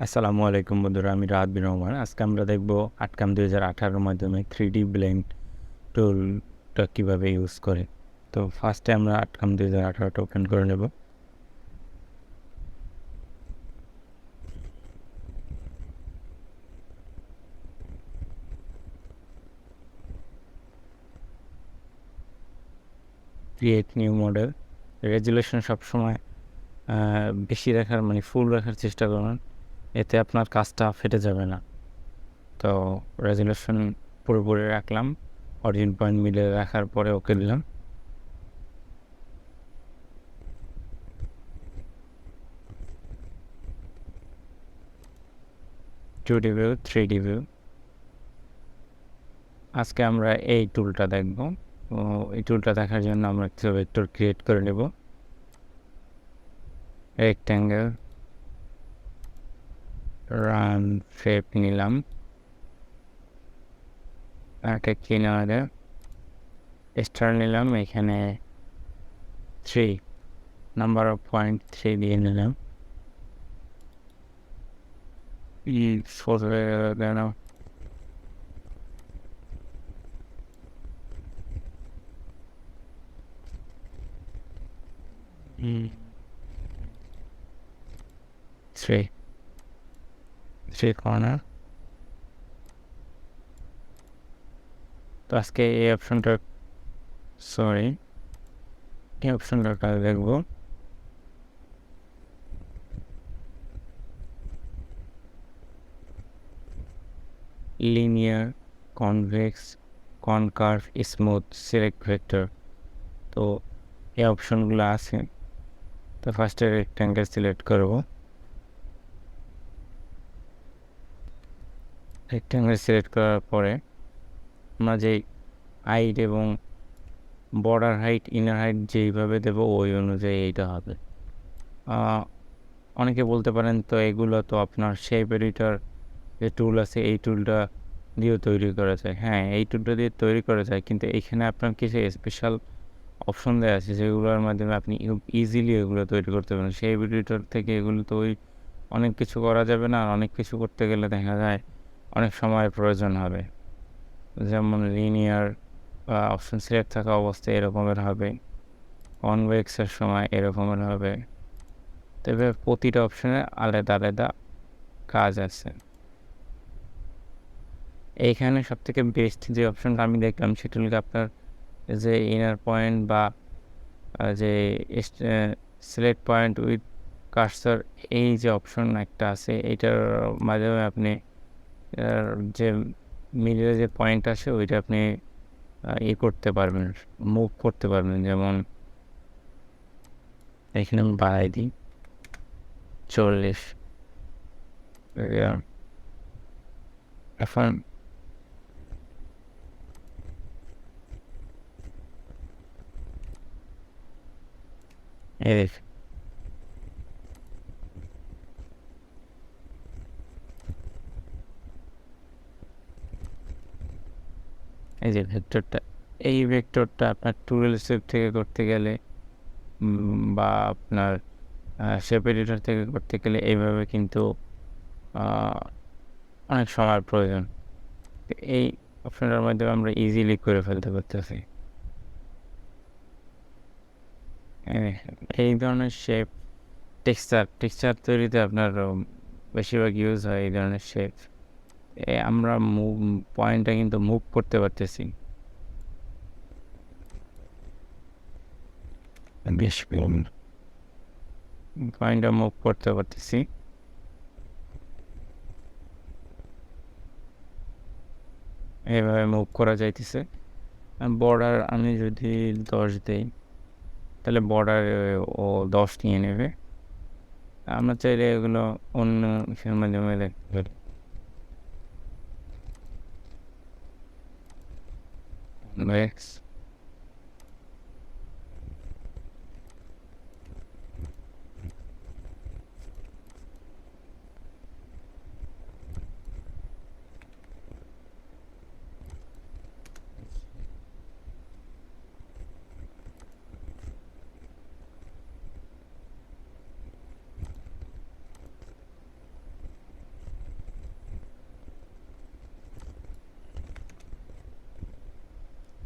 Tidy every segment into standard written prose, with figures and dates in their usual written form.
আসসালামু আলাইকুম বন্ধুরা, আমি রাহাত বিন রহমান। আজকে আমরা দেখব আটকাম 2018 মাধ্যমে 3D ব্লেন্ড টুলটা কীভাবে ইউজ করে। তো ফার্স্টে আমরা আটকাম 2018টা ওপেন করে নেব। Create new model. রেজুলেশন সবসময় বেশি রাখার ফুল রাখার চেষ্টা করুন, এতে আপনার কাজটা ফেটে যাবে না। তো রেজুলেশন পুরোপুরি রাখলাম, অরিজিন পয়েন্ট মিলে রাখার পরে ওকে দিলাম। Two D view, 3D view. আজকে আমরা এই টুলটা দেখব। এই টুলটা দেখার জন্য আমরা একটা ভেক্টর ক্রিয়েট করে নেব। রেক্ট্যাঙ্গেল, রান শেপ নিলাম, একটা কিনারে স্টার নিলাম, এখানে 3 নাম্বার অফ পয়েন্ট 3 দিয়ে নিলাম। Then 3 corner. তো আজকে এই অপশনটা দেখব। Linear, convex, concave, smooth, select vector. তো এই অপশনগুলো আছে। তো ফার্স্টে রেক্ট্যাঙ্গেল সিলেক্ট করব। রেক্ট্যাঙ্গেল সিলেক্ট করার পরে আমরা যে হাইট এবং বর্ডার হাইট, ইনার হাইট যেইভাবে দেবো ওই অনুযায়ী এইটা হবে। অনেকে বলতে পারেন তো এগুলো তো আপনার শেপ এডিটর যে টুল আছে এই টুলটা দিয়েও তৈরি করা যায়। হ্যাঁ, এই টুলটা দিয়ে তৈরি করা যায়, কিন্তু এইখানে আপনার কিছু স্পেশাল অপশন দেওয়া আছে যেগুলোর মাধ্যমে আপনি ইজিলি এগুলো তৈরি করতে পারেন। শেপ এডিটর থেকে এগুলো তো অনেক কিছু করা যাবে না, আর অনেক কিছু করতে গেলে দেখা যায় অনেক সময়ের প্রয়োজন হবে। যেমন লিনিয়ার অপশন সিলেক্ট থাকা অবস্থায় এরকমের হবে, কনভেক্সের সময় এরকমের হবে। তবে প্রতিটা অপশনে আলাদা আলাদা কাজ আছে। এইখানে সবথেকে বেস্ট যে অপশনটা আমি দেখলাম সেটা হলো আপনার যে ইনার পয়েন্ট বা যে সিলেক্ট পয়েন্ট উইথ কার্সর, এই যে অপশন একটা আছে, এটার মাধ্যমে আপনি যে মিডলে যে পয়েন্ট আসে ওইটা আপনি করতে পারবেন, মুভ করতে পারবেন। যেমন এখানে আমি বাড়াই দিই 40। এখন এই যে ভেক্টরটা, এই ভেক্টরটা আপনার টুল শেপ থেকে করতে গেলে বা আপনার শেপ এডিটর থেকে করতে গেলে এইভাবে কিন্তু অনেক সময়ের প্রয়োজন। এই অপশনটার মাধ্যমে আমরা ইজিলি করে ফেলতে পারতেছি। এই ধরনের শেপ টেক্সচার তৈরিতে আপনার বেশিরভাগ ইউজ হয় এই ধরনের শেপ। আমরা পয়েন্টটা কিন্তু মুভ করতে পারতেছি। পয়েন্টটা মুভ করতে পারতেছি। এইভাবে মুভ করা যাইতেছে। বর্ডার আমি যদি 10 দিই তাহলে বর্ডার ও 10 নিয়ে নেবে। আমরা চাইলে এগুলো অন্য মাধ্যমে দেখতে পারি।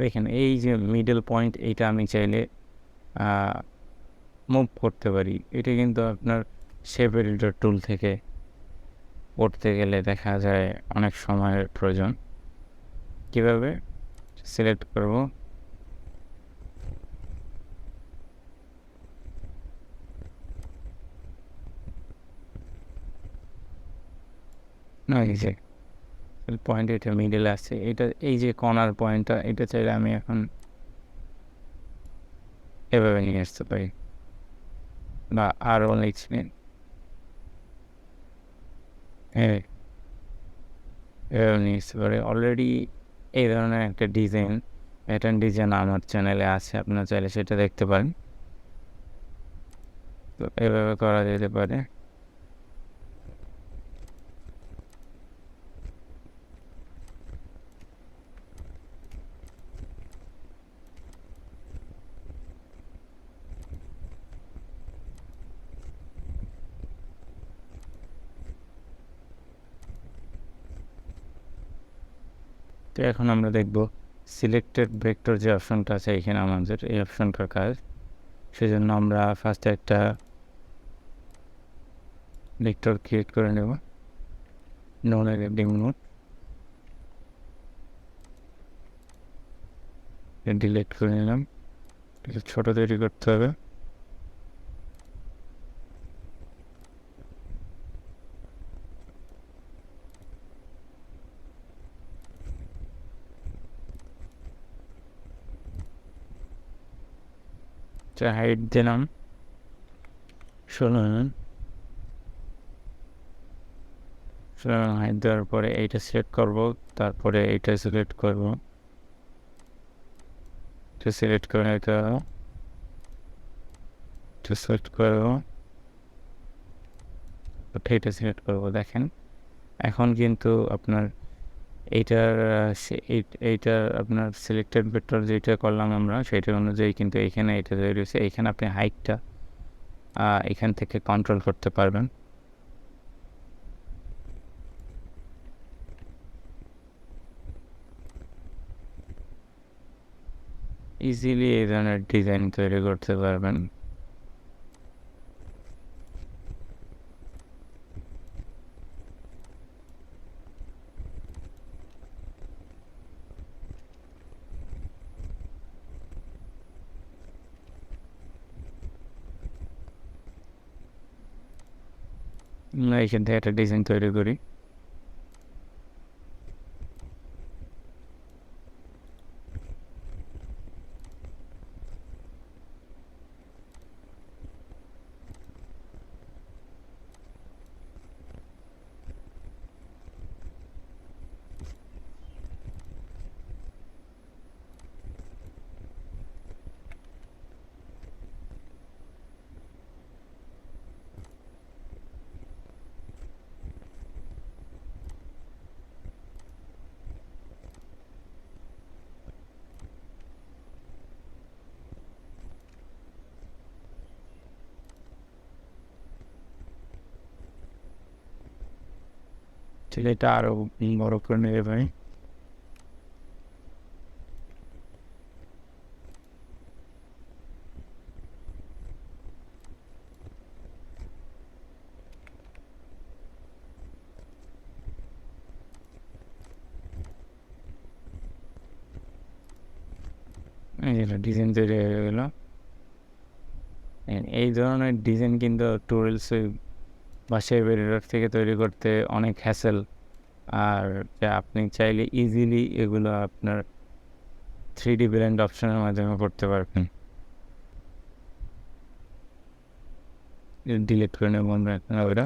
দেখেন এই যে মিডল পয়েন্ট, এইটা আমি চাইলে মুভ করতে পারি। এটা কিন্তু আপনার শেপ এডিটর টুল থেকে করতে গেলে দেখা যায় অনেক সময়ের প্রয়োজন। কিভাবে সিলেক্ট করব, না এই যে পয়েন্ট, এটা মিডলে আছে, এটা এই যে কর্নার পয়েন্টটা, এটা চাইলে আমি এখন এভাবে নিয়ে আসতে পারি, বা আরও লিখছেন হ্যাঁ এভাবে নিয়ে আসতে পারি। অলরেডি এই ধরনের একটা ডিজাইন, প্যাটার্ন ডিজাইন আমার চ্যানেলে আছে, আপনারা চাইলে সেটা দেখতে পারেন। তো এভাবে করা যেতে পারে। তো এখন আমরা দেখব সিলেক্টেড ভেক্টর যে অপশনটা আছে এখানে আমাদের এই অপশনটার কাজ। সেজন্য আমরা ফার্স্টে একটা ভেক্টর ক্রিয়েট করে নেব, নো নেগেটিভ নোট, ডিলিট করে নিলাম। একটু ছোট তৈরি করতে হবে। হাইট দিলাম 16 হাইট দেওয়ার পরে এইটা সিলেক্ট করব, তারপরে এইটা সিলেক্ট করব, এটা সিলেক্ট করে এটা সিলেক্ট করব, এটা সিলেক্ট করব। দেখেন এখন কিন্তু আপনার এইটার এইটার আপনার সিলেক্টেড ভেক্টর যেটা করলাম আমরা সেটা অনুযায়ী কিন্তু এইখানে এটা তৈরি হয়েছে। এইখানে আপনি হাইটটা এখান থেকে কন্ট্রোল করতে পারবেন। ইজিলি এই ধরনের ডিজাইন তৈরি করতে পারবেন। আমরা এইখান থেকে একটা ডিজাইন তৈরি করি। তাহলে এটা আরও বড় করে নেবে ভাই। ডিজাইন তৈরি হয়ে গেল। এই ধরনের ডিজাইন কিন্তু টুলস বা শেপ এডিটর থেকে তৈরি করতে অনেক হ্যাসেল, আর আপনি চাইলে ইজিলি এগুলো আপনার 3D ব্লেন্ড অপশনের মাধ্যমে করতে পারবেন। ডিলিট করে নেব আমরা এখন ওটা।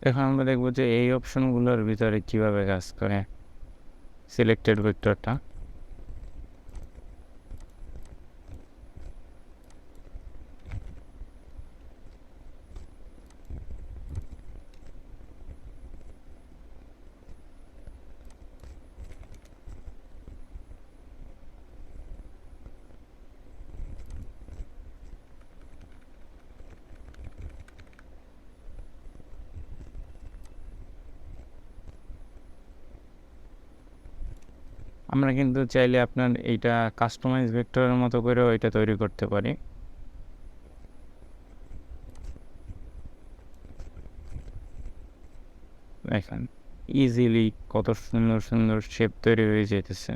এখন আমরা দেখবো যে এই অপশনগুলোর ভিতরে কিভাবে কাজ করে সিলেক্টেড ভেক্টরটা। আমরা কিন্তু চাইলে আপনার এইটা কাস্টমাইজ ভেক্টরের মতো করেও এটা তৈরি করতে পারি। দেখেন ইজিলি কত সুন্দর সুন্দর শেপ তৈরি হয়ে যেতেছে।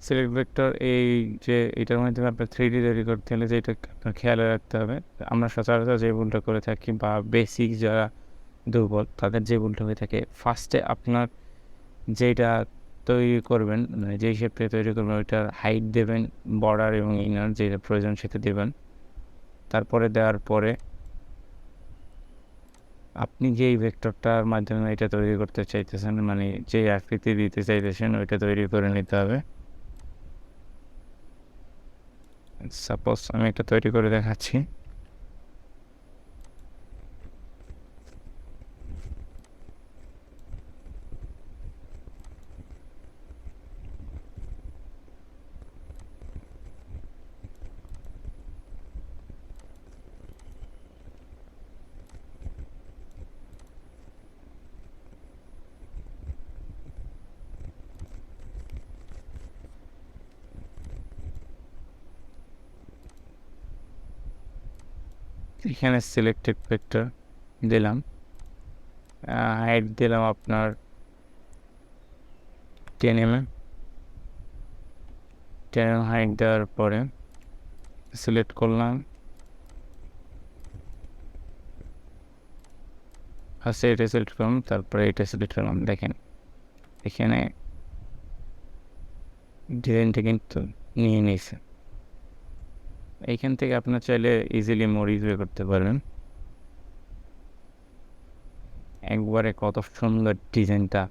সিলেক্ট ভেক্টর এই যে এটার মাধ্যমে আপনার 3D তৈরি করতে হলে যেটা আপনার খেয়ালে রাখতে হবে, আমরা সচরাচর যে ভুলটা করে থাকি বা বেসিক যারা দুর্বল তাদের যে ভুলটা হয়ে থাকে, ফার্স্টে আপনার যেটা তৈরি করবেন মানে যেই শেপটা তৈরি করবেন ওইটার হাইট দেবেন, বর্ডার এবং ইনার যেটা প্রয়োজন সেটা দেবেন। তারপরে দেওয়ার পরে আপনি যেই ভেক্টরটার মাধ্যমে এটা তৈরি করতে চাইতেছেন মানে যে আকৃতি দিতে চাইতেছেন ওইটা তৈরি করে নিতে হবে। সাপোজ আমি একটা তৈরি করে দেখাচ্ছি। এখানে সিলেক্টেড ভেক্টর দিলাম, হাইট দিলাম আপনার 10 mm। 10 mm হাইট দেওয়ার পরে সিলেক্ট করলাম, ফার্স্টে এটা সিলেক্ট করলাম তারপরে এটা সিলেক্ট করলাম। দেখেন এখানে ডিজাইনটা কিন্তু নিয়ে নিয়েছে। এইখান থেকে আপনার চাইলে ইজিলি মডিফাই করতে পারবেন। একবারে কত সুন্দর ডিজাইনটা,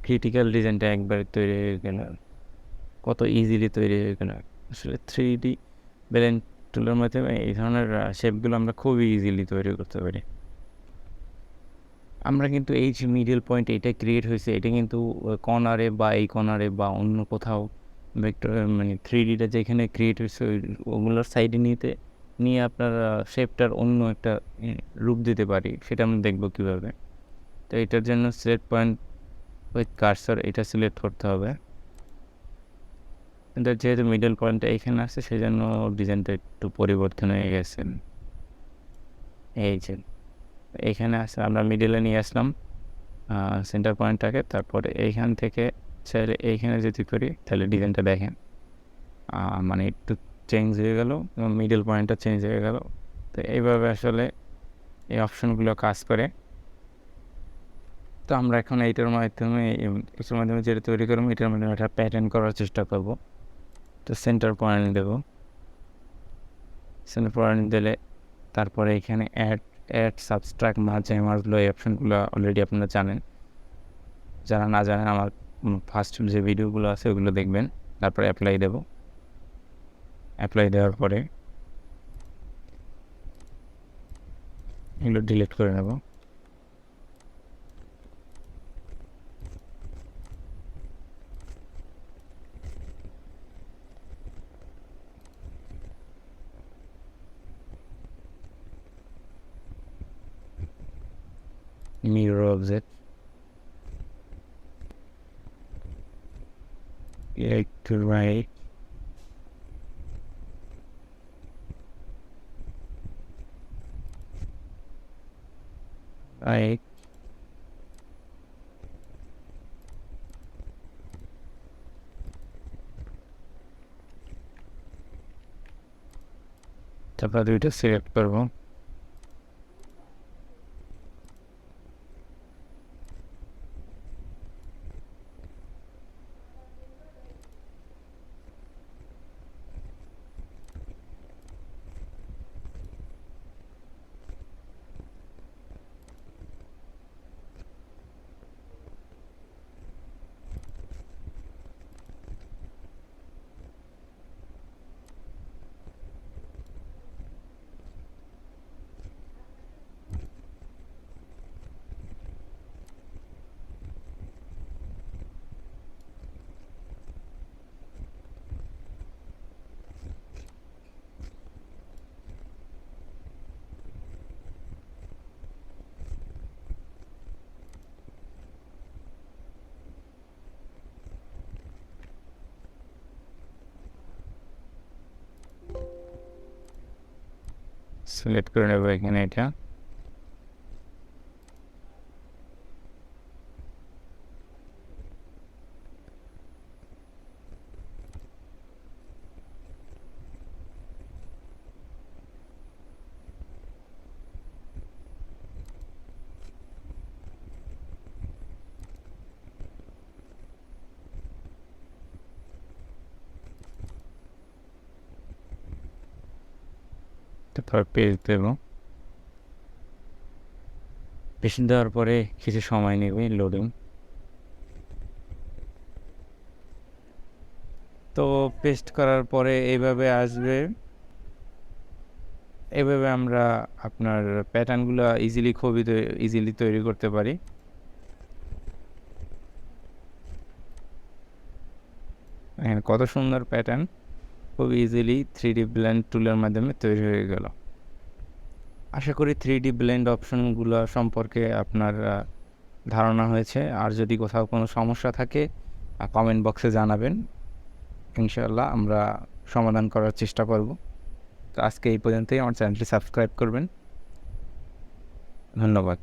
ক্রিটিক্যাল ডিজাইনটা একবারে তৈরি হয়ে গেল, কত ইজিলি তৈরি হয়ে গেল। আসলে 3D ব্লেন্ড টুলের মাধ্যমে এই ধরনের শেপগুলো আমরা খুবই ইজিলি তৈরি করতে পারি। আমরা কিন্তু এই যে মিডল পয়েন্ট এটা ক্রিয়েট হয়েছে এটা কিন্তু কর্নারে বা এই কর্নারে বা অন্য কোথাও ভেক্টর মানে 3Dটা যেখানে ক্রিয়েট হয়েছে ওগুলোর সাইডে নিয়ে আপনার শেপটার অন্য একটা রূপ দিতে পারি, সেটা আমরা দেখবো কীভাবে। তো এটার জন্য সিলেক্ট পয়েন্ট উইথ কার্সর এটা সিলেক্ট করতে হবে। কিন্তু যেহেতু মিডল পয়েন্টটা এখানে আসছে সেই জন্য ডিজাইনটা একটু পরিবর্তন হয়ে গেছে। এই যে এইখানে আসে আমরা মিডলে নিয়ে আসলাম সেন্টার পয়েন্টটাকে, তারপরে এইখান থেকে চাইলে এইখানে যদি করি তাহলে ডিজাইনটা দেখেন মানে একটু চেঞ্জ হয়ে গেল এবং মিডল পয়েন্টটা চেঞ্জ হয়ে গেল। তো এইভাবে আসলে এই অপশনগুলো কাজ করে। তো আমরা এখন এইটার মাধ্যমে যেটা তৈরি করবো এটার মাধ্যমে একটা প্যাটার্ন করার চেষ্টা করব। তো সেন্টার পয়েন্ট দেব, সেন্টার পয়েন্ট দিলে তারপরে এখানে অ্যাড সাবস্ট্রাক্ট মার্জগুলো এই অপশনগুলো অলরেডি আপনারা জানেন। যারা না জানেন আমার ফার্স্ট যে ভিডিওগুলো আছে ওগুলো দেখবেন। তারপরে অ্যাপ্লাই দেব, অ্যাপ্লাই দেওয়ার পরে এগুলো ডিলিট করে নেব। mirror object to right right তারপর দুইটা সিলেক্ট করব। সিলেক্ট করে নেব এখানে এটা। তারপর পেজ দেব। পেজ দেওয়ার পরে কিছু সময় নেবে লোডিং। তো পেস্ট করার পরে এইভাবে আসবে। এভাবে আমরা আপনার প্যাটার্নগুলো খুবই ইজিলি তৈরি করতে পারি। এখানে কত সুন্দর প্যাটার্ন খুব ইজিলি 3D ব্লেন্ড টুলের মাধ্যমে তৈরি হয়ে গেল। আশা করি 3D ব্লেন্ড অপশনগুলো সম্পর্কে আপনার ধারণা হয়েছে। আর যদি কোথাও কোনো সমস্যা থাকে কমেন্ট বক্সে জানাবেন, ইনশাআল্লাহ আমরা সমাধান করার চেষ্টা করব। তো আজকে এই পর্যন্তই। আমার চ্যানেলটি সাবস্ক্রাইব করবেন। ধন্যবাদ।